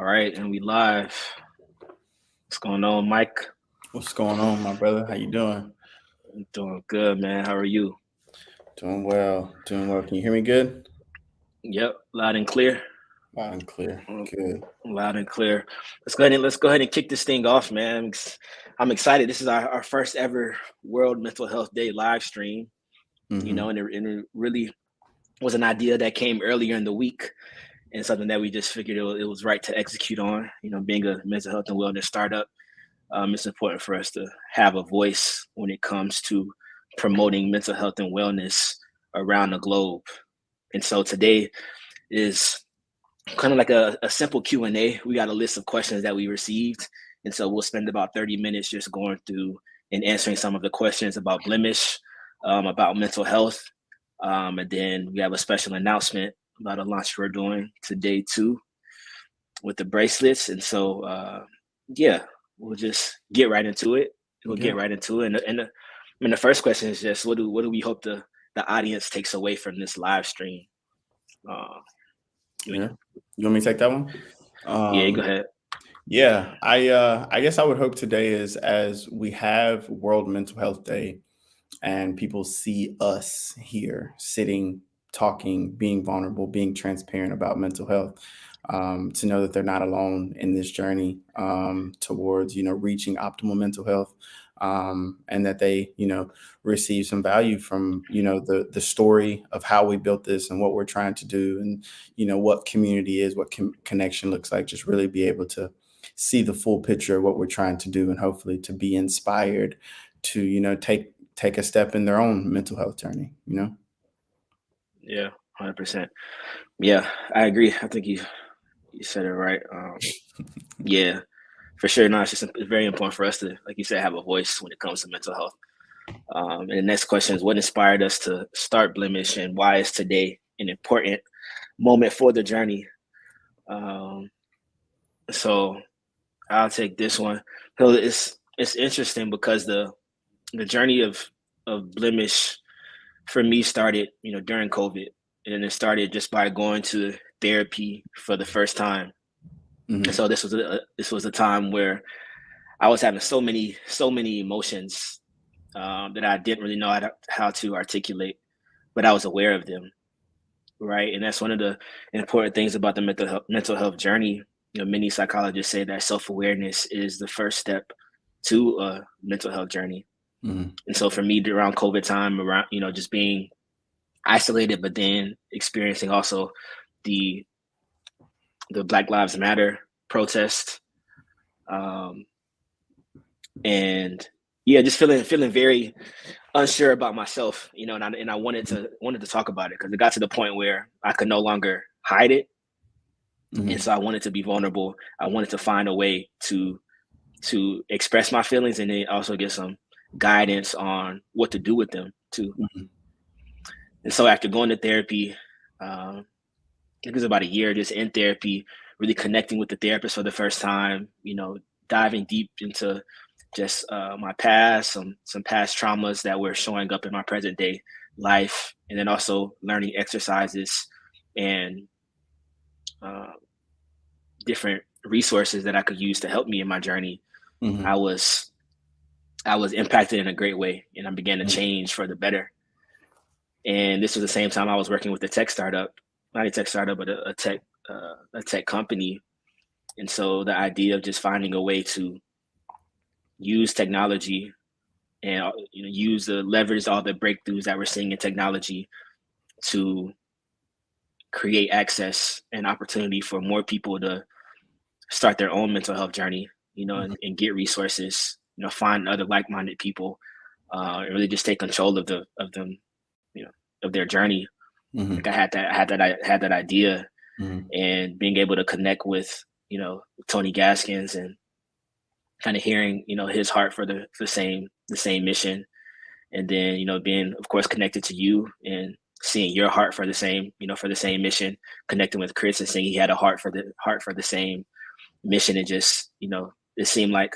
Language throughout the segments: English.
right, and we live. What's going on, Mike? What's going on, my brother? How you doing? I'm doing good, man. How are you? Doing well. Doing well. Can you hear me good? Yep, loud and clear. Loud and clear. Mm, Good. Loud and clear. Let's go ahead and kick this thing off, man. I'm excited. This is our first ever World Mental Health Day live stream. Mm-hmm. And it really was an idea that came earlier in the week, and something that we just figured it was right to execute on. Being a mental health and wellness startup, it's important for us to have a voice when it comes to promoting mental health and wellness around the globe. And so today is kind of like a simple Q&A. We got a list of questions that we received. And so we'll spend about 30 minutes just going through and answering some of the questions about Blimish, about mental health. And then we have a special announcement about a launch we're doing today too with the bracelets. And so, yeah, we'll just get right into it. We'll get Yeah. right into it. And the first question is just what do we hope the audience takes away from this live stream? Uh, you Yeah. know, You want me to take that one? yeah, go Um, ahead. yeah. I guess I would hope today is as we have World Mental Health Day and people see us here sitting, talking, being vulnerable, being transparent about mental health, to know that they're not alone in this journey towards, reaching optimal mental health, and that they, receive some value from, the story of how we built this and what we're trying to do, and, what community is, what connection looks like. Just really be able to see the full picture of what we're trying to do, and hopefully to be inspired to, take a step in their own mental health journey. Yeah, 100%. Yeah, I agree. I think you said it right. Yeah, for sure. No, it's very important for us to, like you said, have a voice when it comes to mental health. And the next question is, what inspired us to start Blemish, and why is today an important moment for the journey? Um, so I'll take this one. So it's interesting because the journey of Blemish for me started, during COVID, and it started just by going to therapy for the first time. And Hmm. so this was a time where I was having so many emotions, that I didn't really know how to articulate, but I was aware of them, right? And that's one of the important things about the mental health journey. Many psychologists say that self-awareness is the first step to a mental health journey. Hmm. And so for me, around COVID time, around just being isolated, but then experiencing also the the Black Lives Matter protest, um, and yeah, just feeling very unsure about myself, and I wanted to talk about it because it got to the point where I could no longer hide it, and Hmm. so I wanted to be vulnerable. I wanted to find a way to express my feelings, and then also get some guidance on what to do with them too. Hmm. And so after going to therapy, I think it was about a year just in therapy, really connecting with the therapist for the first time, diving deep into just my past, some past traumas that were showing up in my present day life, and then also learning exercises and uh, different resources that I could use to help me in my journey. I Hmm. was I was impacted in a great way, and I began to change for the better. And this was the same time I was working with a tech startup, not a tech startup, but a tech company. And so the idea of just finding a way to use technology and use the leverage all the breakthroughs that we're seeing in technology to create access and opportunity for more people to start their own mental health journey, and get resources, find other like-minded people, and really just take control of them, you know, of their journey. Like Hmm. I had that idea, Hmm. and being able to connect with, Tony Gaskins, and kind of hearing, his heart for the same mission, and then being, of course, connected to you, and seeing your heart for the same mission, connecting with Chris and seeing he had a heart for the same mission. And just, it seemed like,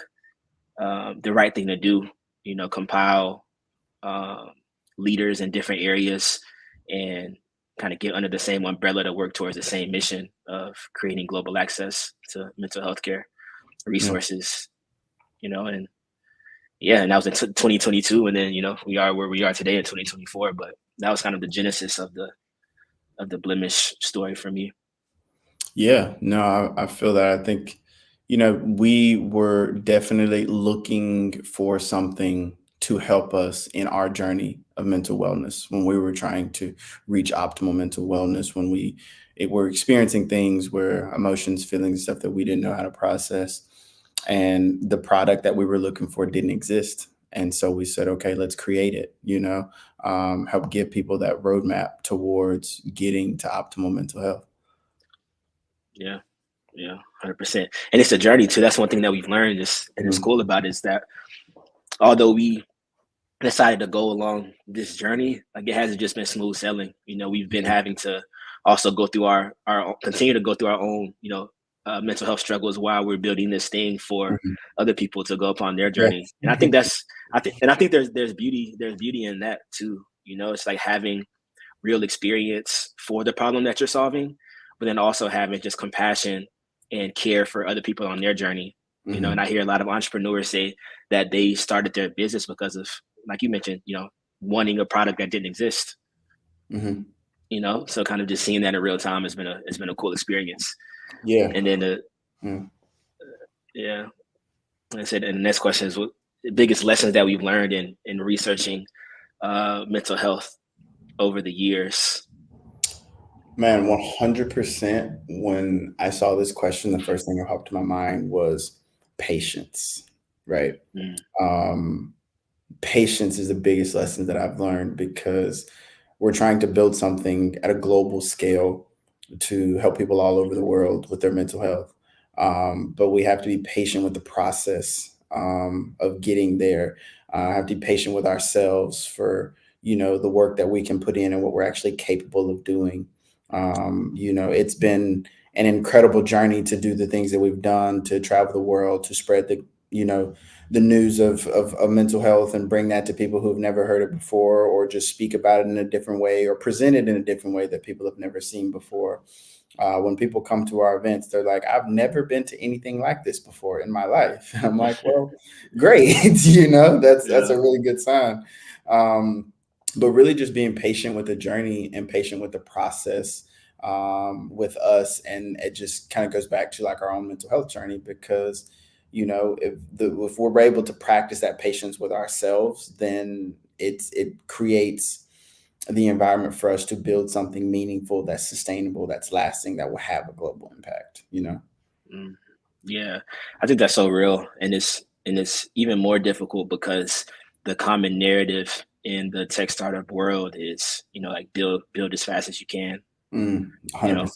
the right thing to do, compile, um, leaders in different areas, and kind of get under the same umbrella to work towards the same mission of creating global access to mental health care Yeah. resources, and yeah, and that was in 2022, and then we are where we are today in 2024. But that was kind of the genesis of the Blimish story for me. Yeah, no, I feel that. I think, we were definitely looking for something to help us in our journey of mental wellness when we were trying to reach optimal mental wellness, when were experiencing things where emotions, feelings, stuff that we didn't know how to process. And the product that we were looking for didn't exist. And so we said, okay, let's create it, help give people that roadmap towards getting to optimal mental health. Yeah, yeah, 100%. And it's a journey too. That's one thing that we've learned is and it's Mhm. cool about it is that although we decided to go along this journey, like it hasn't just been smooth sailing. We've been having to also go through continue to go through our own, mental health struggles while we're building this thing for Mhm. other people to go upon their journey. Yes. And I think there's beauty in that too. It's like having real experience for the problem that you're solving, but then also having just compassion and care for other people on their journey. And Mhm. I hear a lot of entrepreneurs say that they started their business because of, like you mentioned, wanting a product that didn't exist. Mhm. So kind of just seeing that in real time has been a cool experience. Yeah. And then the Mm. yeah, like I said, and the next question is what the biggest lessons that we've learned in researching mental health over the years. Man, 100%. When I saw this question, the first thing that popped to my mind was patience, right? Mm, Um, Patience is the biggest lesson that I've learned because we're trying to build something at a global scale to help people all over the world with their mental health. But we have to be patient with the process of getting there. Have to be patient with ourselves for the work that we can put in and what we're actually capable of doing. It's been an incredible journey to do the things that we've done, to travel the world, to spread the news of mental health and bring that to people who've never heard it before, or just speak about it in a different way or present it in a different way that people have never seen before. When people come to our events, they're like, I've never been to anything like this before in my life. I'm like, well, great. That's yeah. a really good sign. But really just being patient with the journey and patient with the process with us. And it just kind of goes back to like our own mental health journey because if we're able to practice that patience with ourselves, then it creates the environment for us to build something meaningful, that's sustainable, that's lasting, that will have a global impact. Mm, yeah, I think that's so real, and it's even more difficult because the common narrative in the tech startup world is, like build as fast as you can, you know. 100%.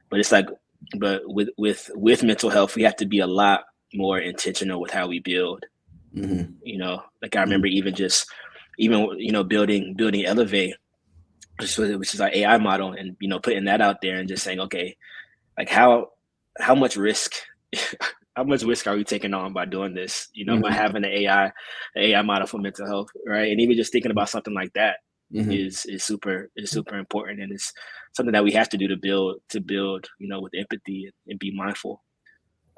But it's like, but with mental health, we have to be a lot more intentional with how we build. Hmm. Like I remember even building Elevate, which is our AI model, and putting that out there and just saying, okay, like how much risk how much risk are we taking on by doing this, by Hmm. having the AI model for mental health, right? And even just thinking about something like that Hmm. is super important, and it's something that we have to do to build with empathy and be mindful.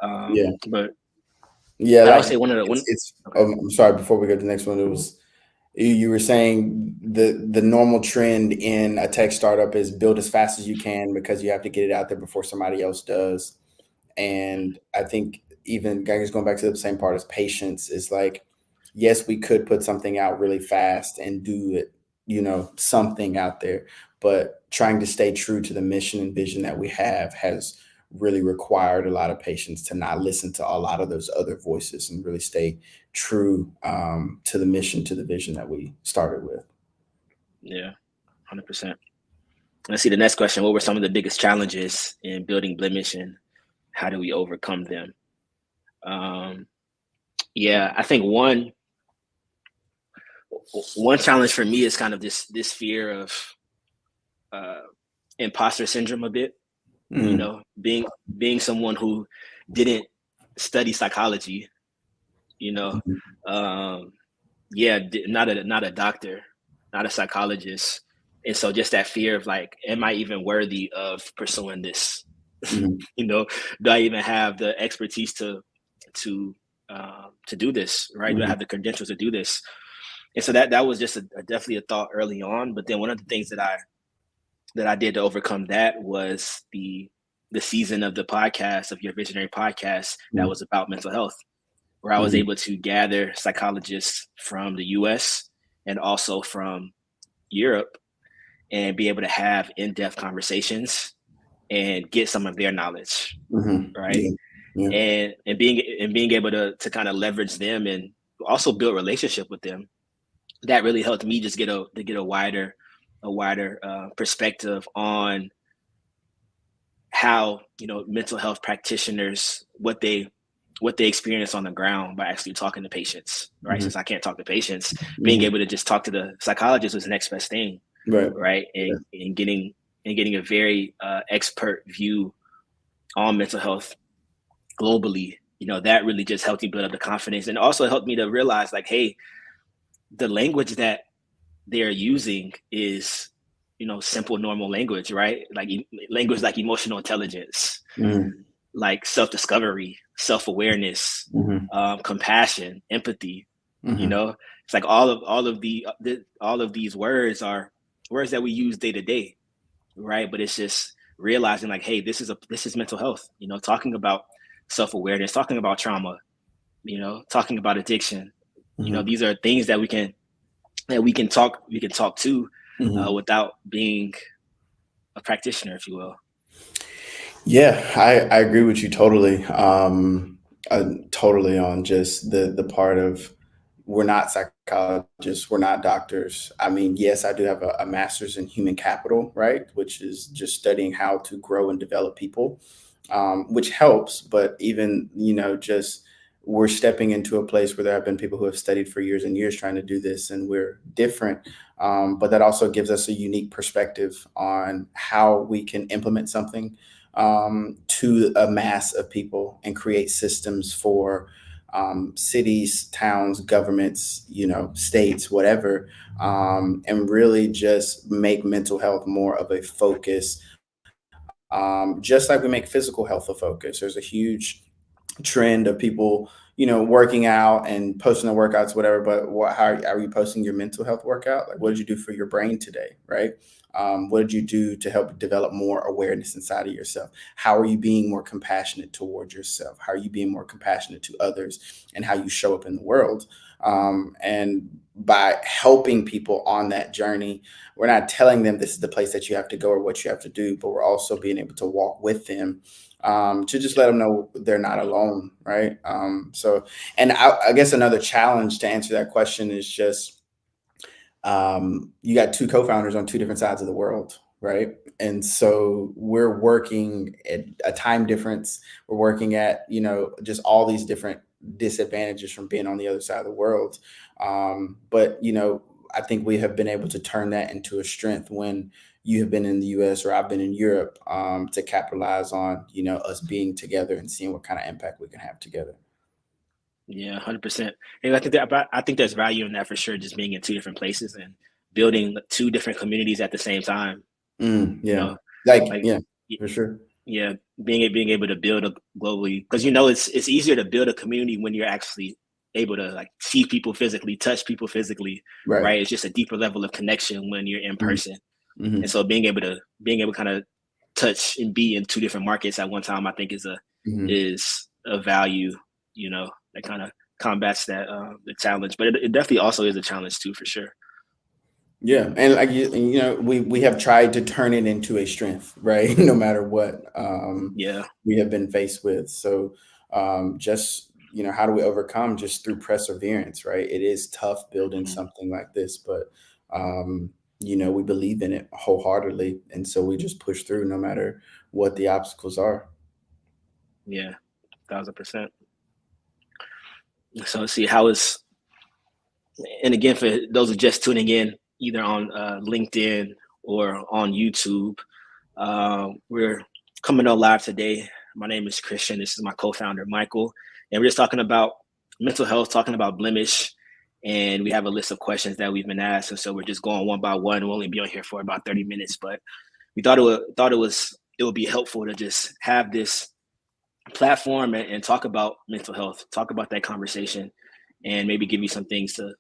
Yeah. But Yeah. I would Like say one of the one it's okay. I'm sorry, before we go to the next one, it was you were saying the normal trend in a tech startup is build as fast as you can because you have to get it out there before somebody else does. And I think even guys going back to the same part as patience is like, yes, we could put something out really fast and do it, something out there, but trying to stay true to the mission and vision that we have has really required a lot of patience to not listen to a lot of those other voices and really stay true to the mission, to the vision that we started with. Yeah, 100%. Let's see the next question. What were some of the biggest challenges in building Blemish, and how do we overcome them? um, yeah, I think one challenge for me is kind of this fear of uh, imposter syndrome a bit. Mm. Being someone who didn't study psychology. You know, Mhm. um, yeah, not a doctor, not a psychologist, and so just that fear of like, am I even worthy of pursuing Mhm. You know, do I even have the expertise to do this, right? Do I Mhm. have the credentials to do this? And so that was just definitely a thought early on. But then one of the things that I did to overcome that was the season of the podcast, of your visionary podcast, that Mhm. was about mental health, where I was Mhm. able to gather psychologists from the US and also from Europe and be able to have in-depth conversations and get some of their knowledge, Mhm. right? Yeah. Yeah. And being able to kind of leverage them and also build relationship with them, that really helped me just get a wider perspective on how, you know, mental health practitioners, what they experience on the ground by actually talking to patients, right? Mhm. Since I can't talk to patients, being Mhm. able to just talk to the psychologist was the next best thing, Right. right? Yeah. And getting a very expert view on mental health globally, you know, that really just helped me build up the confidence, and also helped me to realize, like, hey, the language that they're using is, you know, simple normal language, right? Like language like emotional intelligence, Mhm. like self-discovery, self-awareness, Mhm. compassion, empathy. You Mhm. know, it's like all of these words are words that we use day to day, right? But it's just realizing, like, hey, this is mental health. You know, talking about self-awareness, talking about trauma, you know, talking about addiction. You know, Mhm. these are things that we can talk to Mhm. without being a practitioner, if you will. Yeah, I agree with you totally. Totally on just the part of we're not psychologists, we're not doctors. I mean, yes, I do have a master's in human capital, right, which is just studying how to grow and develop people, which helps. But even just we're stepping into a place where there have been people who have studied for years and years trying to do this, and we're different. But that also gives us a unique perspective on how we can implement something to a mass of people and create systems for cities, towns, governments, states, whatever, and really just make mental health more of a focus. Just like we make physical health a focus, there's a huge trend of people, working out and posting their workouts, whatever. But how are you posting your mental health workout? Like, what did you do for your brain today, right? What did you do to help develop more awareness inside of yourself? How are you being more compassionate towards yourself? How are you being more compassionate to others and how you show up in the world? And by helping people on that journey, we're not telling them this is the place that you have to go or what you have to do, but we're also being able to walk with them, to just let them know they're not alone, right? And I guess another challenge to answer that question is just, you got two co-founders on two different sides of the world, right? And so we're working at a time difference. We're working at just all these different disadvantages from being on the other side of the world. But I think we have been able to turn that into a strength when you have been in the US or I've been in Europe, to capitalize on us being together and seeing what kind of impact we can have together. Yeah, 100%. And I think there's value in that for sure. Just being in two different places and building two different communities at the same time. You Yeah, know, like like yeah, y- for sure. yeah, being able to build a globally, because it's easier to build a community when you're actually able to, like, see people physically, touch people physically, Right. right? It's just a deeper level of connection when you're in Mhm. person. And Mhm. so being able to kind of touch and be in two different markets at one time, I think Mhm. is a value, that kind of combats that the challenge. But it definitely also is a challenge too, for sure. Yeah, and like we have tried to turn it into a strength, right? No matter what Yeah. we have been faced with. So just how do we overcome? Just through perseverance, right? It is tough building Mhm. something like this, but um, we believe in it wholeheartedly, and so we just push through no matter what the obstacles are. Yeah, 1,000%. So let's see how is, and again, for those who are just tuning in, either on LinkedIn or on YouTube, we're coming on live today. My name is Christian. This is my co-founder, Michael, and we're just talking about mental health, talking about Blimish, and we have a list of questions that we've been asked, and so we're just going one by one. We'll only be on here for about 30 minutes, but we thought it was it would be helpful to just have this platform and talk about mental health, talk about that conversation, and maybe give you some things to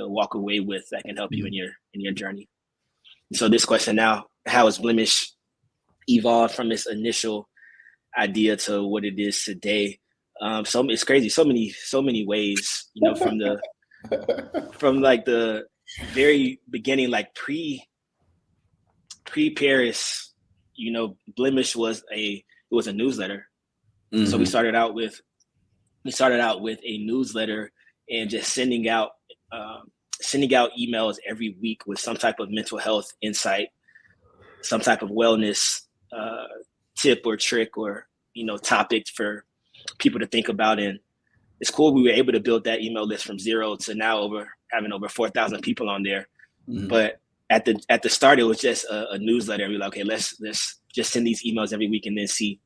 walk away with that can help you Mhm. in your journey. So this question now, how has Blimish evolved from its initial idea to what it is today? So it's crazy. So many ways, you know, from like the very beginning, like pre Paris, you know, Blimish was a newsletter. So Mhm. we started out with a newsletter and just sending out emails every week with some type of mental health insight, some type of wellness uh, tip or trick or topic for people to think about. And it's cool we were able to build that email list from zero to now having over 4,000 people on there. Mhm. But at the start, it was just a newsletter. And we were like, okay, let's just send these emails every week and then see.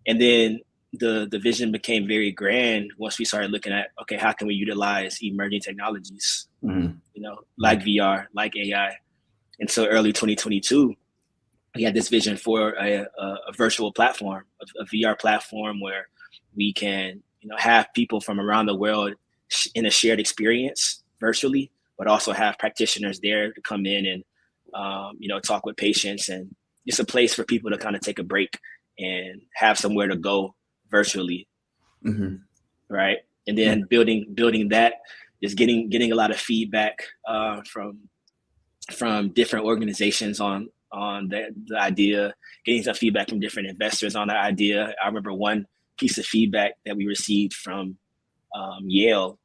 And then the vision became very grand once we started looking at, okay, how can we utilize emerging technologies, Mhm. like VR, like AI. And so early 2022, we had this vision for a virtual platform, a VR platform where we can, have people from around the world in a shared experience virtually, but also have practitioners there to come in and, talk with patients, and just a place for people to kind of take a break and have somewhere to go virtually, Mhm. right? And Mhm. then building that, just getting a lot of feedback from different organizations on the idea, getting some feedback from different investors on the idea. I remember one piece of feedback that we received from Yale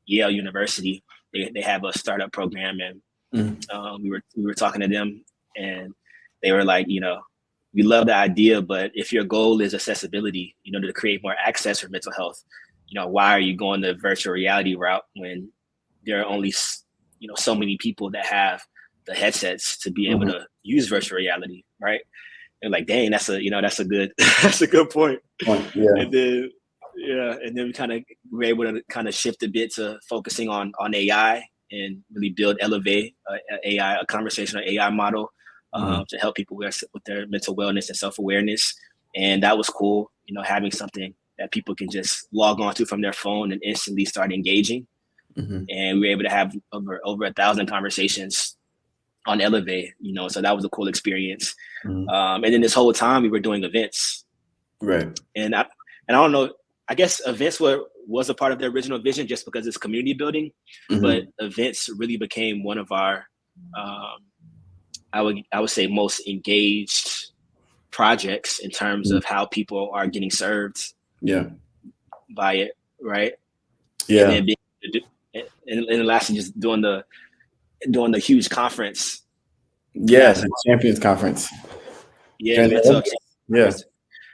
University. They have a startup program, and Mhm. we were talking to them, and they were like, we love the idea, but if your goal is accessibility, to create more access for mental health, why are you going the virtual reality route when there are only so many people that have the headsets to be able Mhm. to use virtual reality, right? And like, dang, that's a good that's a good point. Yeah. And then we kind of were able to kind of shift a bit to focusing on AI and really elevate a conversational AI model Mhm. to help people with their mental wellness and self awareness. And that was cool, having something that people can just log on to from their phone and instantly start engaging. Mhm. And we were able to have over 1,000 conversations on Elevate, so that was a cool experience. Mhm. And then this whole time we were doing events, Right. and I don't know. I guess events was a part of the original vision just because it's community building, but Mhm. events really became one of our, um, I would say, most engaged projects in terms Mhm. of how people are getting served Yeah. by it, right? And Yeah. then and lastly, just doing the huge conference, the Yeah. massive, The Champions Conference the during the mental health Olympics. Yeah. conference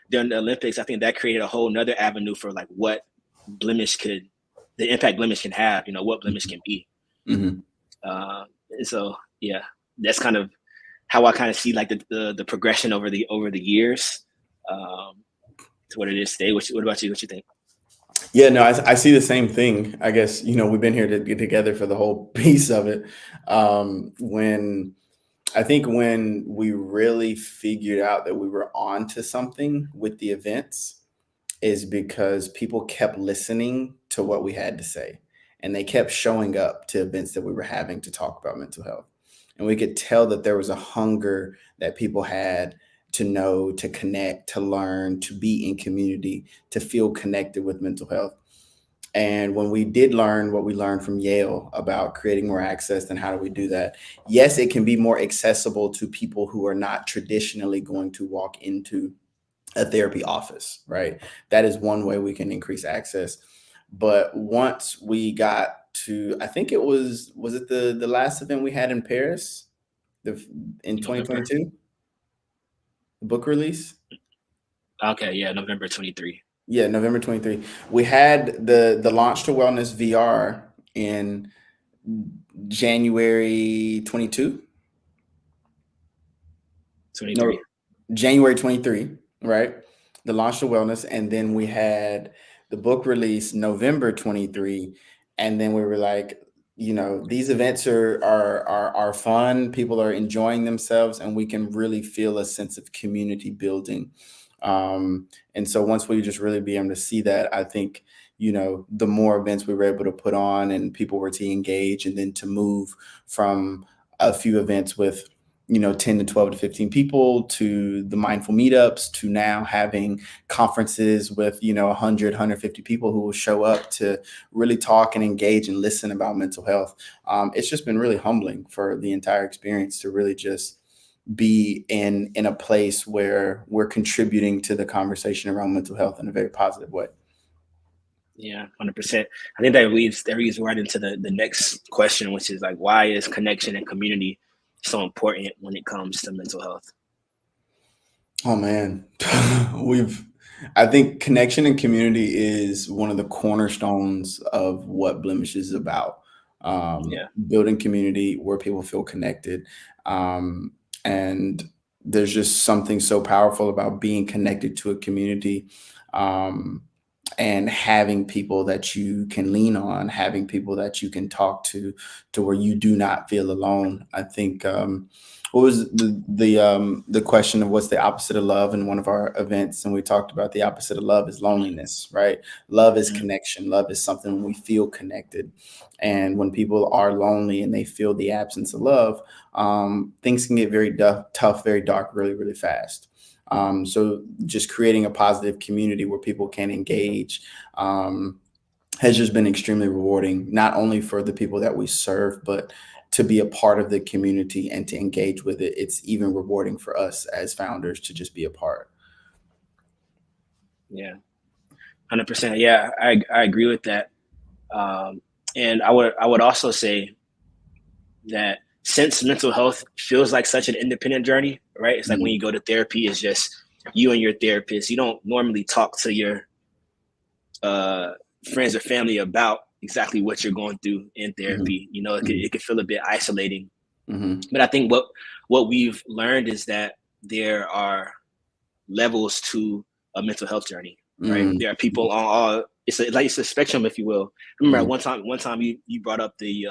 during the Olympics. I think that created a whole nother avenue for like what Blemish could, the impact Blemish can have, what Blemish can be. Mhm. And so, yeah, that's kind of how I kind of see like the progression over the years um, to what it is today. What about you? What you think? Yeah, no, I see the same thing. I guess, we've been here to get together for the whole piece of it. When I think when we really figured out that we were on to something with the events is because people kept listening to what we had to say, and they kept showing up to events that we were having to talk about mental health. And we could tell that there was a hunger that people had to know, to connect, to learn, to be in community, to feel connected with mental health. And when we did learn what we learned from Yale about creating more access and how do we do that, yes, it can be more accessible to people who are not traditionally going to walk into a therapy office, right? That is one way we can increase access. But once we got to, I think was it the last event we had in Paris, the in November. 2022, the book release? Okay, yeah, November 23. Yeah, November 23. We had the launch to wellness VR in January 22. No, 23. January 23, right? The launch to wellness. And then we had the book release November 23. And then we were like, these events are fun. People are enjoying themselves, and we can really feel a sense of community building. And so once we just really be able to see that, I think the more events we were able to put on and people were to engage, and then to move from a few events with 10 to 12 to 15 people, to the mindful meetups, to now having conferences with 100 people who will show up to really talk and engage and listen about mental health. It's just been really humbling for the entire experience to really just be in a place where we're contributing to the conversation around mental health in a very positive way. Yeah, 100%. I think that leads right into the next question, which is like, why is connection and community so important when it comes to mental health? Oh man, I think connection and community is one of the cornerstones of what Blemish is about. Yeah. Building community where people feel connected. Um, and there's just something so powerful about being connected to a community. Um, and having people that you can lean on, having people that you can talk to where you do not feel alone. I think what was the question of what's the opposite of love in one of our events, and we talked about the opposite of love is loneliness, right? Love is Mhm. connection. Love is something when we feel connected, and when people are lonely and they feel the absence of love, things can get very tough, very dark, really, really fast. So just creating a positive community where people can engage has just been extremely rewarding, not only for the people that we serve, but to be a part of the community and to engage with it. It's even rewarding for us as founders to just be a part. Yeah, 100%. Yeah, I agree with that. And I would also say that since mental health feels like such an independent journey, right? It's like when Mhm, you go to therapy, it's just you and your therapist. You don't normally talk to your uh, friends or family about exactly what you're going through in mhm, therapy. It could, mhm, it could feel a bit isolating. mhm, But I think what we've learned is that there are levels to a mental health journey, right? mhm, There are people on all. It's a spectrum, if you will. I remember at mhm. one time you brought up the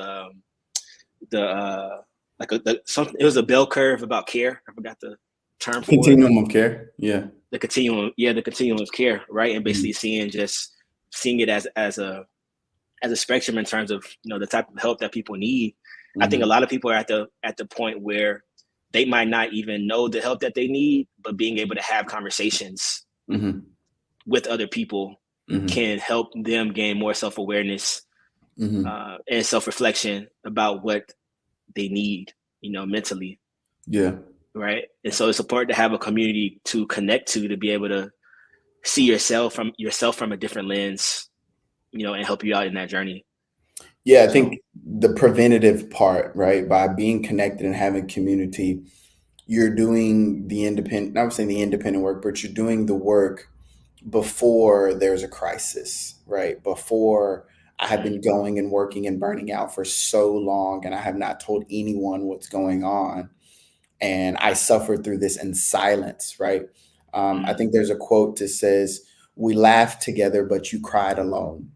like something. It was a bell curve about care. I forgot the term for it. Continuum of care. Yeah. The continuum, yeah, the continuum of care, right? And Mhm, basically seeing it as a spectrum in terms of the type of help that people need. I think a mhm, lot of people are at the point where they might not even know the help that they need, but being able to have conversations mhm, with other people mhm, can help them gain more self-awareness mhm. and self-reflection about what they need, mentally, Yeah. right? And so it's important to have a community to connect to be able to see yourself from a different lens, and help you out in that journey. Yeah, I So, think the preventative part, right? By being connected and having community, you're doing the independent, not saying the independent work, but you're doing the work before there's a crisis, right? Before I have mm, been going and working and burning out for so long and I have not told anyone what's going on. And I suffered through this in silence, right? I mm, think there's a quote that says, "We laughed together, but you cried alone."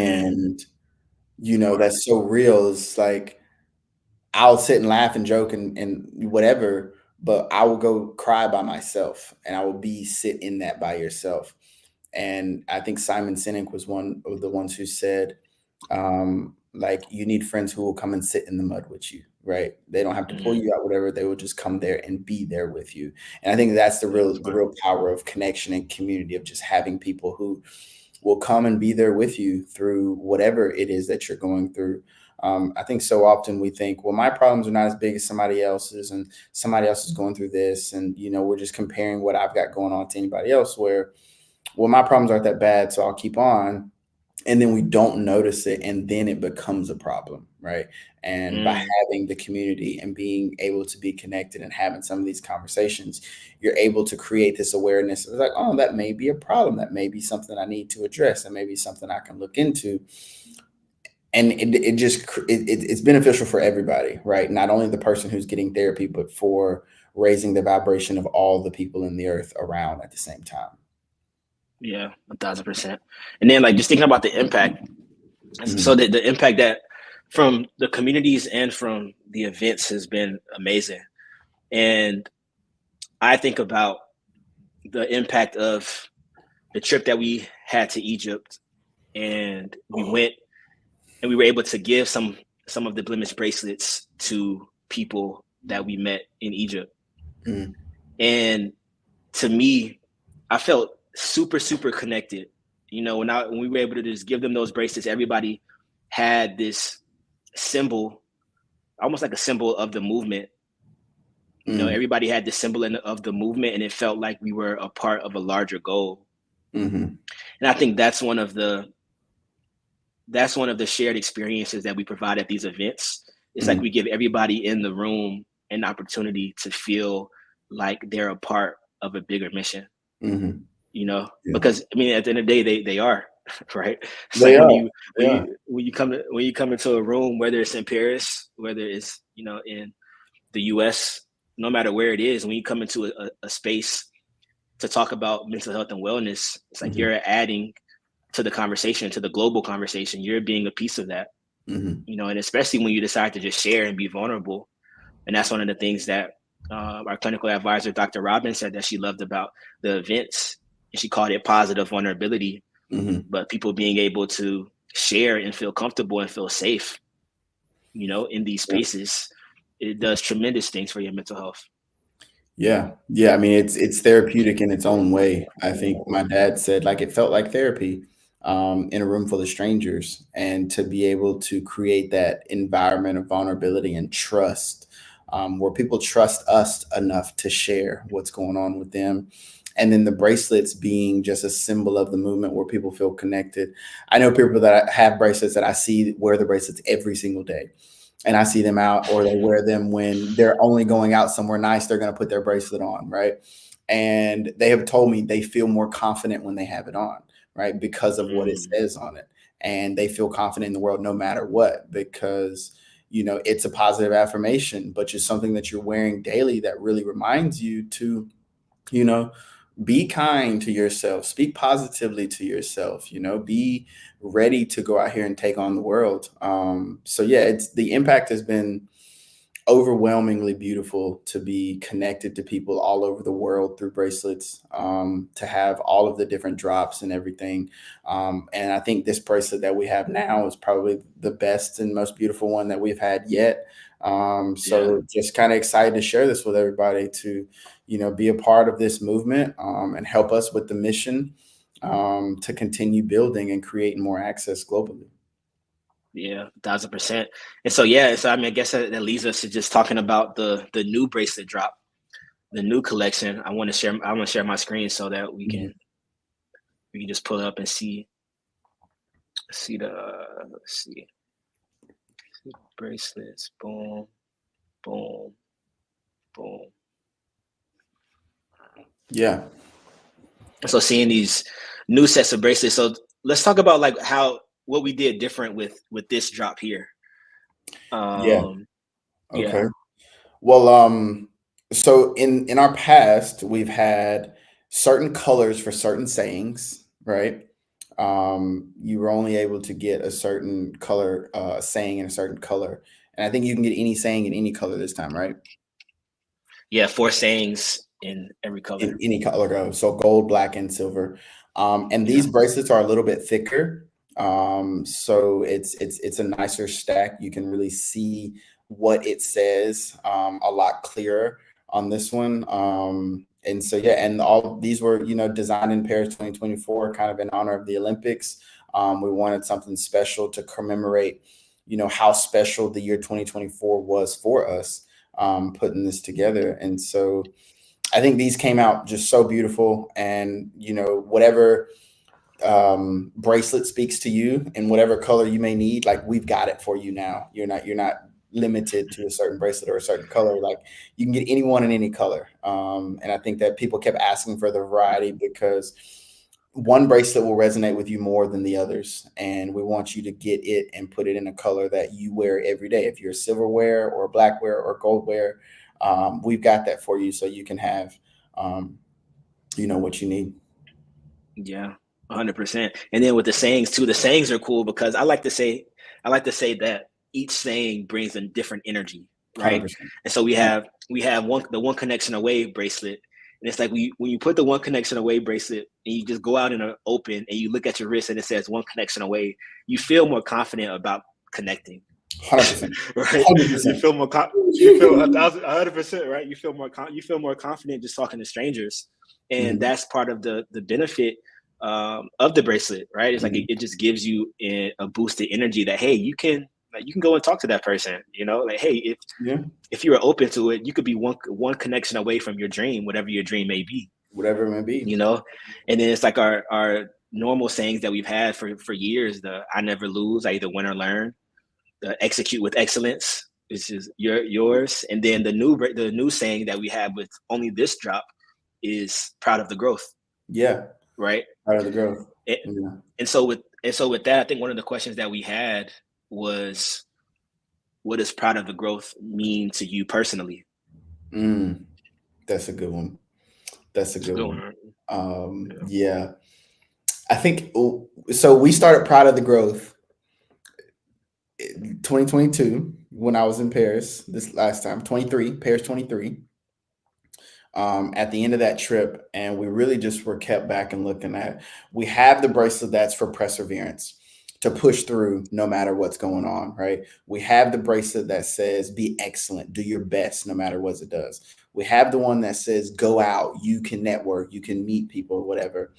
mm, And, smart. that's so real. It's like, I'll sit and laugh and joke and whatever, but I will go cry by myself and I will be sit in that by yourself. And I think Simon Sinek was one of the ones who said, like, you need friends who will come and sit in the mud with you, right? They don't have to pull Mm, you out, whatever. They will just come there and be there with you. And I think that's the yeah, real the smart. real power of connection and community, of just having people who will come and be there with you through whatever it is that you're going through. I think so often we think, well, my problems are not as big as somebody else's, and somebody else is going through this, and we're just comparing what I've got going on to anybody else. Where, well, my problems aren't that bad, so I'll keep on. And then we don't notice it, and then it becomes a problem, right? And by Mm, having the community and being able to be connected and having some of these conversations, you're able to create this awareness. It's like, oh, that may be a problem. That may be something I need to address. That may be something I can look into. And it's beneficial for everybody, right? Not only the person who's getting therapy, but for raising the vibration of all the people in the earth around at the same time. yeah, 1,000%. And then, like, just thinking about the impact. So Mhm, the impact that from the communities and from the events has been amazing. And I think about the impact of the trip that we had to Egypt, and we went and we were able to give some of the Blemish bracelets to people that we met in Egypt. Mm, And to me, I felt super connected. You know, when we were able to just give them those bracelets, everybody had this symbol, almost like a symbol of the movement. You know, mm, everybody had the symbol of the movement, and it felt like we were a part of a larger goal. mhm, And I think that's one of the shared experiences that we provide at these events. It's like mm, we give everybody in the room an opportunity to feel like they're a part of a bigger mission, mhm. you know, Yeah. because I mean, at the end of the day, they are, right? It's They like are. They are. when you come into a room, whether it's in Paris, whether it's, in the US, no matter where it is, when you come into a space to talk about mental health and wellness, it's like Mhm, you're adding to the conversation, to the global conversation. You're being a piece of that, mhm. and especially when you decide to just share and be vulnerable. And that's one of the things that our clinical advisor, Dr. Robin, said that she loved about the events. And she called it positive vulnerability, Mhm. but people being able to share and feel comfortable and feel safe, in these Yeah. spaces, it does tremendous things for your mental health. Yeah. Yeah. I mean, it's therapeutic in its own way. I think my dad said like it felt like therapy in a room full of strangers, and to be able to create that environment of vulnerability and trust, where people trust us enough to share what's going on with them. And then the bracelets being just a symbol of the movement where people feel connected. I know people that have bracelets that I see wear the bracelets every single day, and I see them out, or they wear them when they're only going out somewhere nice, they're going to put their bracelet on, right? And they have told me they feel more confident when they have it on, right? Because of what it Mm, says on it. And they feel confident in the world no matter what, because it's a positive affirmation, but just something that you're wearing daily that really reminds you to, you know, be kind to yourself, speak positively to yourself, be ready to go out here and take on the world. So yeah, it's the impact has been overwhelmingly beautiful to be connected to people all over the world through bracelets, to have all of the different drops and everything. And I think this bracelet that we have now is probably the best and most beautiful one that we've had yet. yeah. So just kind of excited to share this with everybody to, be a part of this movement, and help us with the mission, to continue building and creating more access globally. Yeah, 1,000%. And so yeah, so I mean, I guess that leads us to just talking about the new bracelet drop, the new collection. I want to share my screen so that we Mhm. can we can just pull it up and see let's see bracelets. Boom, boom, boom. Yeah. So seeing these new sets of bracelets. So let's talk about like how what we did different with this drop here. Yeah. Um, Okay. yeah, Well, so in our past, we've had certain colors for certain sayings, right? You were only able to get a certain color, saying in a certain color, and I think you can get any saying in any color this time, right? yeah, four sayings in every In color. any color go. So gold, black, and silver. And Yeah, these bracelets are a little bit thicker. So it's a nicer stack. You can really see what it says, a lot clearer on this one. And so yeah, and all these were, designed in Paris 2024, kind of in honor of the Olympics. We wanted something special to commemorate, how special the year 2024 was for us, putting this together. And so I think these came out just so beautiful, and whatever bracelet speaks to you in whatever color you may need, like we've got it for you now. You're not limited to a certain bracelet or a certain color. Like you can get anyone in any color. And I think that people kept asking for the variety because one bracelet will resonate with you more than the others, and we want you to get it and put it in a color that you wear every day. If you're a silverware or blackwear or goldware, we've got that for you, so you can have, um, what you need. yeah, 100%. And then with the sayings too, the sayings are cool because I like to say that. each saying brings a different energy, right? 100%. And so we have the one connection away bracelet. And it's like when you put the one connection away bracelet and you just go out in the open and you look at your wrist and it says one connection away, you feel more confident about connecting. 100%. Right? You 100%. feel more you feel 100%, right? You feel more confident just talking to strangers, and Mhm. that's part of the benefit of the bracelet, right? It's like Mhm. it just gives you a boosted energy that, hey, you can go and talk to that person, like, hey, Yeah. if you were open to it, you could be one connection away from your dream, whatever your dream may be, Whatever it may be. you know. And then it's like our normal sayings that we've had for years: the I never lose, I either win or learn; the execute with excellence, which is yours. And then the new saying that we have with only this drop is proud of the growth, Yeah. right? Part of the growth. And, Yeah. and so with that, I think one of the questions that we had was, what does proud of the growth mean to you personally? Mm, that's a good one. That's a It's a good good one. one. Yeah. Yeah. I think so. We started Proud of the Growth in 2022 when I was in Paris this last time, 23, Paris 23. At the end of that trip, and we really just were kept back and looking at. We have the bracelet that's for perseverance, to push through no matter what's going on, right? We have the bracelet that says be excellent, do your best no matter what it does. We have the one that says go out, you can network, you can meet people, whatever.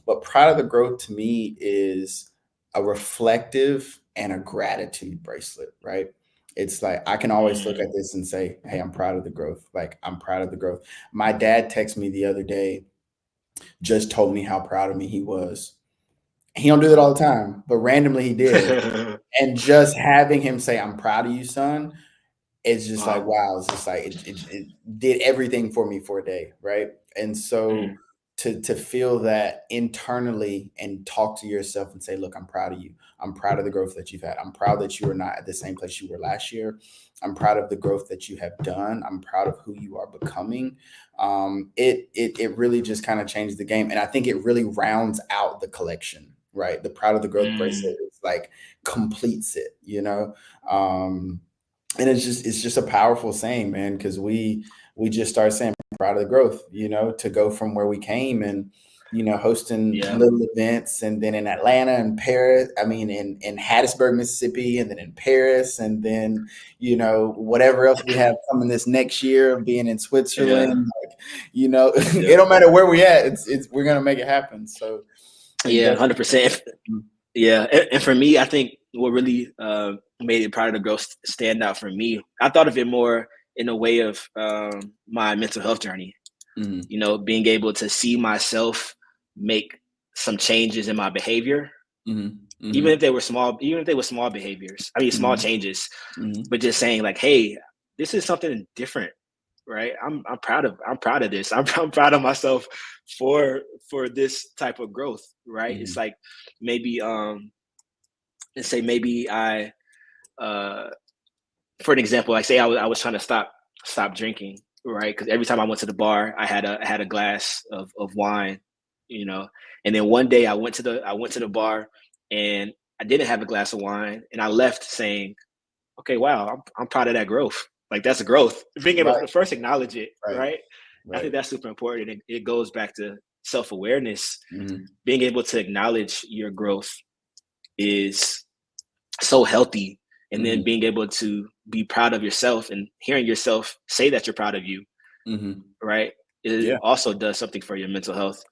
But Proud of the Growth to me is a reflective and a gratitude bracelet, right? It's like I can always look Mm. at this and say, hey, I'm proud of the growth. Like, I'm proud of the growth. My dad texted me the other day, just told me how proud of me he was. He don't do that all the time, but randomly he did. And just having him say, I'm proud of you, son, it's just like, Wow. wow, it's just like it did everything for me for a day, right? And so Mm. to feel that internally and talk to yourself and say, look, I'm proud of you. I'm proud of the growth that you've had. I'm proud that you are not at the same place you were last year. I'm proud of the growth that you have done. I'm proud of who you are becoming. It really just kind of changed the game, and I think it really rounds out the collection, right? The Proud of the Growth bracelet Mm. is like completes it, you know. Um, and it's just a powerful saying, man, because we just started saying proud of the growth, to go from where we came and hosting Yeah. little events, and then in Atlanta and Paris, I mean in Hattiesburg, Mississippi, and then in Paris, and then whatever else we have coming this next year, being in Yeah. Switzerland, like, it Yep. don't matter where we at, it's we're gonna make it happen. So it Yeah. definitely. 100%. Yeah. And for me, I think what really made it Proud of the Growth stand out for me, I thought of it more in a way of my mental health journey. Mhm, Being able to see myself make some changes in my behavior, mhm, even if mhm, they were small behaviors. I mean, small mhm, changes, mhm, but just saying like, hey, this is something different, right? I'm proud of this. I'm proud of myself for this type of growth, right? It's mhm, like maybe let's say maybe I uh for an example, like say I was trying to stop drinking, right? Because every time I went to the bar, I had a glass of wine, you know. And then one day I went to the bar and I didn't have a glass of wine, and I left saying, "Okay, wow, I'm proud of that growth. Like that's a growth. Being able right, to first acknowledge it, right, right? I think right. that's super important. It goes back to self awareness. Mhm, Being able to acknowledge your growth is so healthy, and then mhm, being able to be proud of yourself and hearing yourself say that you're proud of you, mhm. right, it Yeah. also does something for your mental health.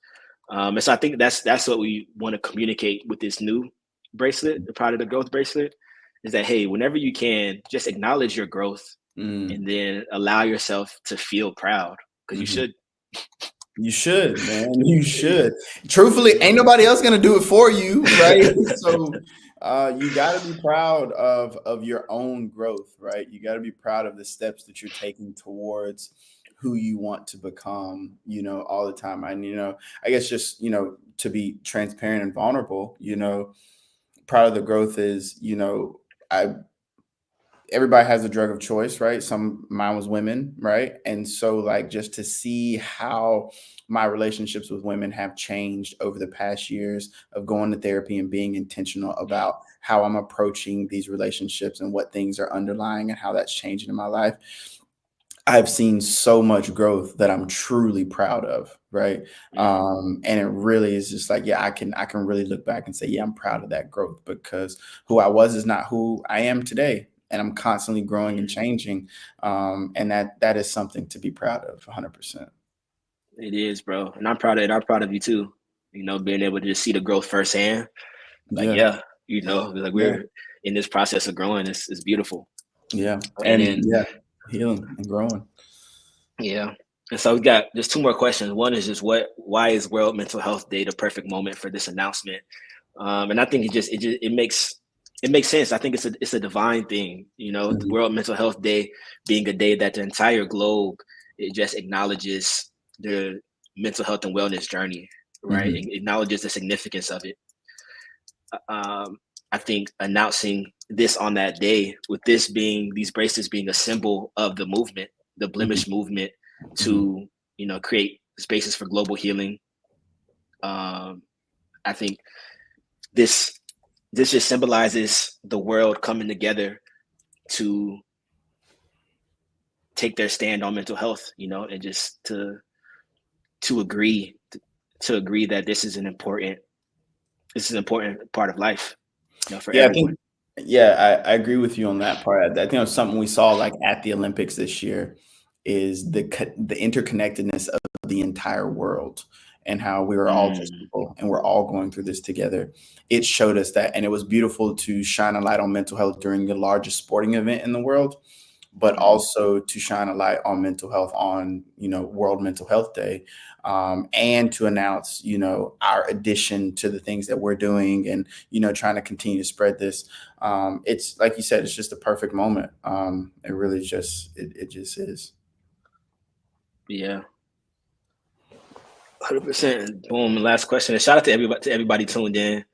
And so I think that's what we want to communicate with this new bracelet, the Proud of the Growth bracelet, is that, hey, whenever you can, just acknowledge your growth Mhm, and then allow yourself to feel proud, because you mhm. should. You should, man. You should. Truthfully, Yeah. ain't nobody else gonna do it for you, right? So you got to be proud of your own growth, right? You got to be proud of the steps that you're taking towards who you want to become, all the time. And I guess just to be transparent and vulnerable, proud of the growth is, I everybody has a drug of choice, right? Mine was women, right? And so like just to see how my relationships with women have changed over the past years of going to therapy and being intentional about how I'm approaching these relationships and what things are underlying and how that's changing in my life. I've seen so much growth that I'm truly proud of, right? Mm, And it really is just like, yeah, I can really look back and say, yeah, I'm proud of that growth because who I was is not who I am today, and I'm constantly growing and mm. changing, and that is something to be proud of, 100%. It is, bro, and I'm proud of it. I'm proud of you too. You know, being able to just see the growth firsthand. Like, Yeah, yeah, you know, like yeah, we're in this process of growing. It's beautiful. yeah, And and then, yeah, healing and growing. yeah. And so we got just two more questions. One is just why is World Mental Health Day the perfect moment for this announcement? And I think it makes sense. I think it's a divine thing, you know, the Mhm, World Mental Health Day being a day that the entire globe, it just acknowledges the mental health and wellness journey, right? mhm, It acknowledges the significance of it. I think announcing this on that day, with this being these bracelets being a symbol of the movement, the mhm, Blimish movement, mhm. to create spaces for global healing. Um, I think this this just symbolizes the world coming together to take their stand on mental health, and just to agree to agree that this is an important part of life, for Yeah, I everyone. think, yeah, I agree with you on that part. I think it was something we saw like at the Olympics this year is the interconnectedness of the entire world and how we were all just Mm, people and we're all going through this together. It showed us that, and it was beautiful to shine a light on mental health during the largest sporting event in the world, but mm, also to shine a light on mental health on World Mental Health Day, and to announce our addition to the things that we're doing and trying to continue to spread this. It's like you said, it's just a perfect moment. It really it just is. yeah, 100%. Boom. Last question. And shout out to everybody tuned in,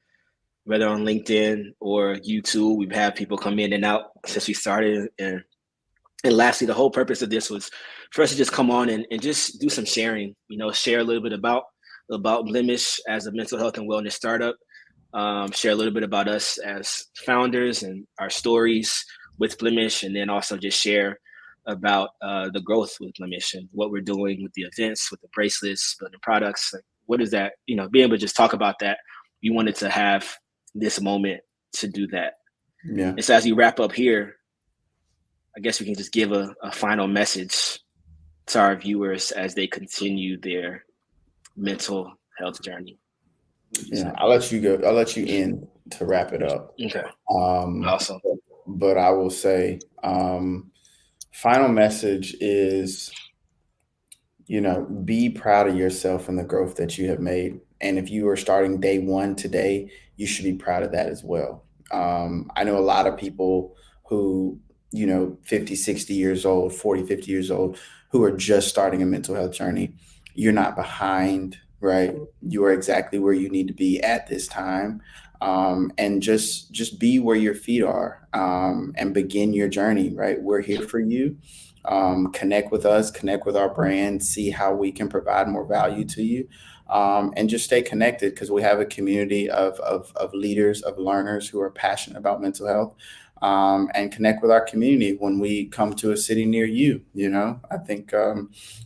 whether on LinkedIn or YouTube. We've had people come in and out since we started, and lastly, the whole purpose of this was for us to just come on and just do some sharing, share a little bit about Blimish as a mental health and wellness startup, share a little bit about us as founders and our stories with Blimish, and then also just share about the growth with Blimish and what we're doing with the events, with the bracelets, building products. Like, what is that? Being able to just talk about that. We wanted to have this moment to do that. Yeah. And so as we wrap up here, I guess we can just give a final message to our viewers as they continue their mental health journey. What would you Yeah. say? I'll let you go. I'll let you in to wrap it up. Okay, Um, awesome. but I will say, final message is, be proud of yourself and the growth that you have made. And if you are starting day one today, you should be proud of that as well. I know a lot of people who, 50, 60 years old, 40, 50 years old, who are just starting a mental health journey. You're not behind, right? You are exactly where you need to be at this time. And just be where your feet are, and begin your journey, right? We're here for you. Connect with us, connect with our brand, see how we can provide more value to you, and just stay connected because we have a community of leaders, of learners who are passionate about mental health, and connect with our community when we come to a city near you. I think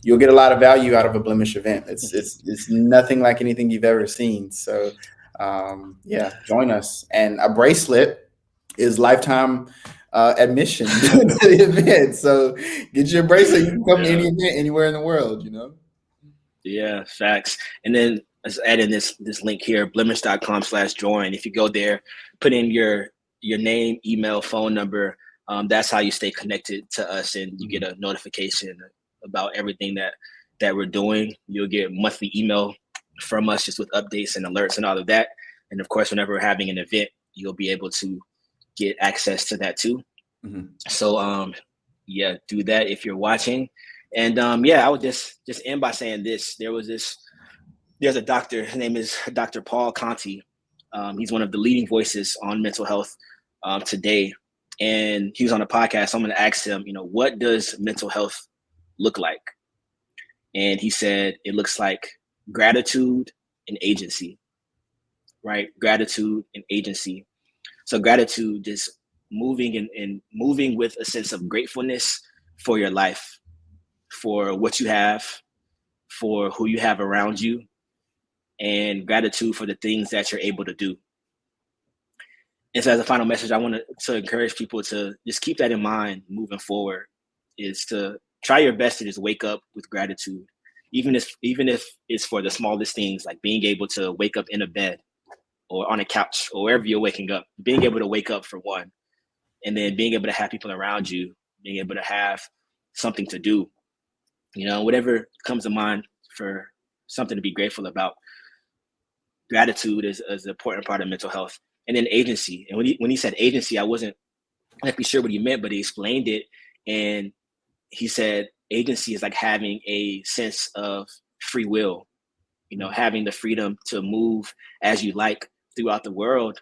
you'll get a lot of value out of a Blemish event. It's nothing like anything you've ever seen. So yeah, join us. And a bracelet is lifetime admission to the event. So get your bracelet. You can come to Yeah, any event anywhere in the world. yeah, facts. And then let's add in this link here, blemish.com/join. If you go there, put in your name, email, phone number. That's how you stay connected to us, and you get Mhm. a notification about everything that we're doing. You'll get monthly email from us just with updates and alerts and all of that. And of course, whenever we're having an event, you'll be able to get access to that too. Mhm. So yeah, do that if you're watching. And yeah, I would just end by saying this. There's a doctor, his name is Dr. Paul Conti. He's one of the leading voices on mental health today. And he was on a podcast. So I'm going to ask him, what does mental health look like? And he said, it looks like gratitude and agency, right? Gratitude and agency. So gratitude is moving and moving with a sense of gratefulness for your life, for what you have, for who you have around you, and gratitude for the things that you're able to do. And so as a final message, I want to encourage people to just keep that in mind moving forward, is to try your best to just wake up with gratitude, even if it's for the smallest things, like being able to wake up in a bed or on a couch or wherever you're waking up, being able to wake up for one, and then being able to have people around you, being able to have something to do, whatever comes to mind for something to be grateful about. Gratitude is an important part of mental health. And then agency. And when he said agency, I wasn't exactly sure what he meant, but he explained it. And he said agency is like having a sense of free will, having the freedom to move as you like throughout the world.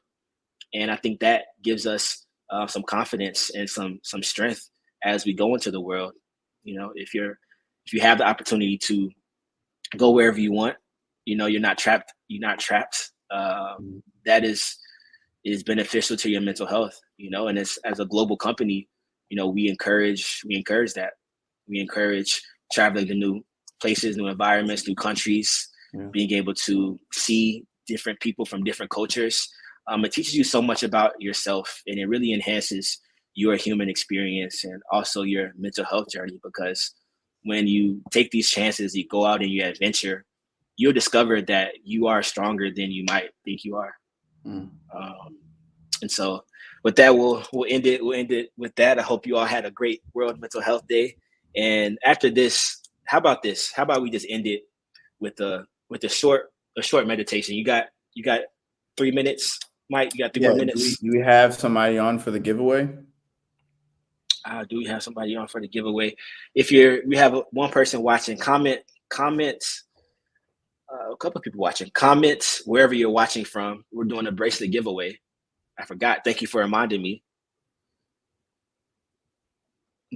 And I think that gives us some confidence and some strength as we go into the world. If you have the opportunity to go wherever you want, you're not trapped. That is beneficial to your mental health, and as a global company, we encourage that. We encourage traveling to new places, new environments, new countries, being able to see different people from different cultures. It teaches you so much about yourself, and it really enhances your human experience and also your mental health journey, because when you take these chances, you go out and you adventure, you'll discover that you are stronger than you might think you are. And so with that, we'll end it. We'll end it with that. I hope you all had a great World Mental Health Day. And after this, how about this? How about we just end it with a short meditation? You got 3 minutes, Mike? You got 3 more minutes? Do we have somebody on for the giveaway? Do we have somebody on for the giveaway? We have one person watching. Comments. A couple of people watching. Comments wherever you're watching from. We're doing a bracelet giveaway. I forgot. Thank you for reminding me.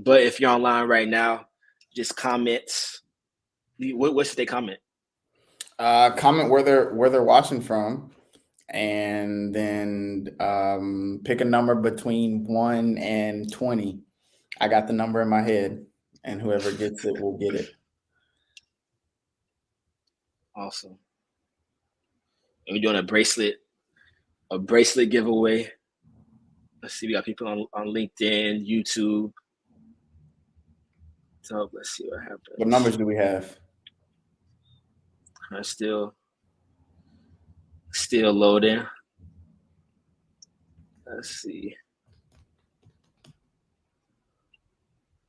But if you're online right now, just comments. What should they comment? Comment where they're watching from, and then pick a number between 1 and 20. I got the number in my head, and whoever gets it will get it. Awesome. And we're doing a bracelet giveaway. Let's see, we got people on LinkedIn, YouTube. So let's see what happens. What numbers do we have? Still loading. Let's see.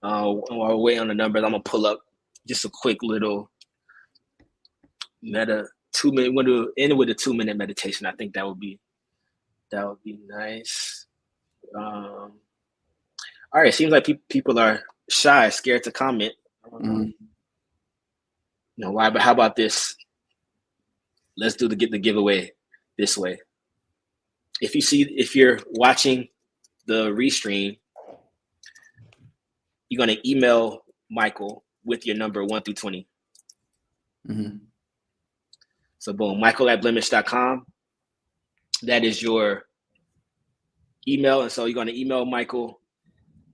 While we're waiting on the numbers, I'm gonna pull up just a quick little 2 minute. We're gonna end with a 2-minute meditation. I think that would be nice. All right. Seems like people are shy, scared to comment. I don't know why, but how about this? Let's do the giveaway this way. If you're watching the restream, you're gonna email Michael with your number 1 through 20. So boom, Michael@Blimish.com. That is your email, and so you're gonna email Michael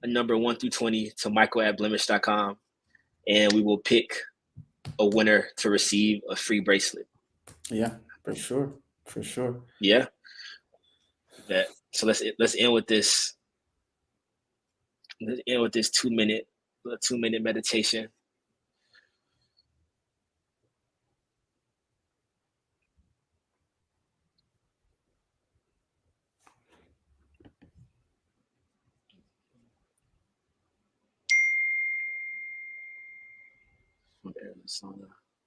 a number 1 through 20 to Michael@Blimish.com, and we will pick a winner to receive a free bracelet. Yeah, for sure. Yeah. So let's end with this. Let's end with this 2-minute meditation.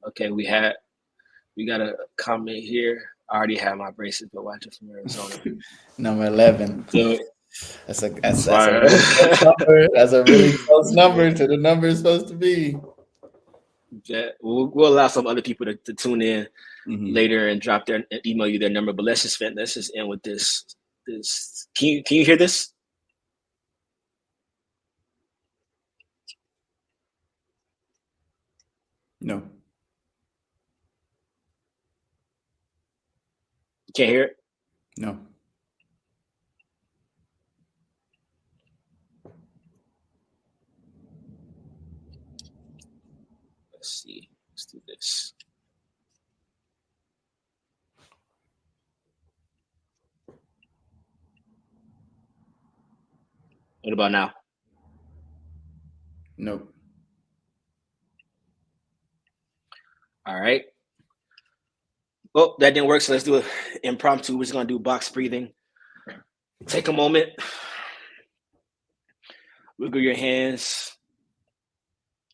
Okay, we got a comment here. I already have my bracelet, but watch it from Arizona. Number 11. So, that's a really close number to the number it's supposed to be. Yeah, we'll allow some other people to tune in later and email you their number. But let's just end with this. Can you hear this? No. You can't hear it? No. Let's see. Let's do this. What about now? Nope. All right. Well, that didn't work, so let's do an impromptu. We're just going to do box breathing. Take a moment. Wiggle your hands,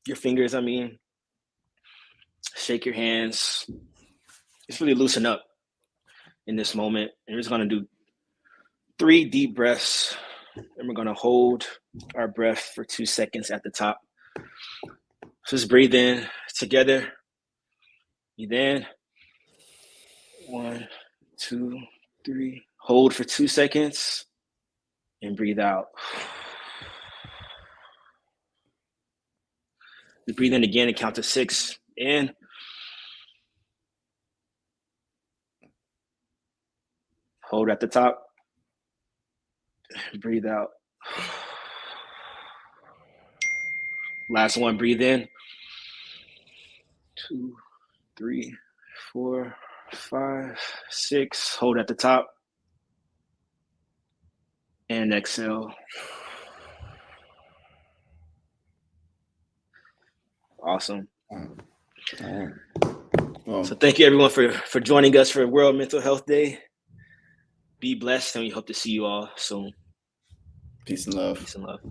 your fingers, I mean. Shake your hands. Just really loosen up in this moment. And we're just going to do 3 deep breaths. And we're going to hold our breath for 2 seconds at the top. So just breathe in together. Breathe in. 1, 2, 3. Hold for 2 seconds and breathe out. We breathe in again and count to 6. In. Hold at the top. Breathe out. Last one, breathe in. 2, 3, 4, 5, 6. Hold at the top. And exhale. Awesome. All right. Well, so thank you everyone for joining us for World Mental Health Day. Be blessed, and we hope to see you all soon. Peace and love. Peace and love.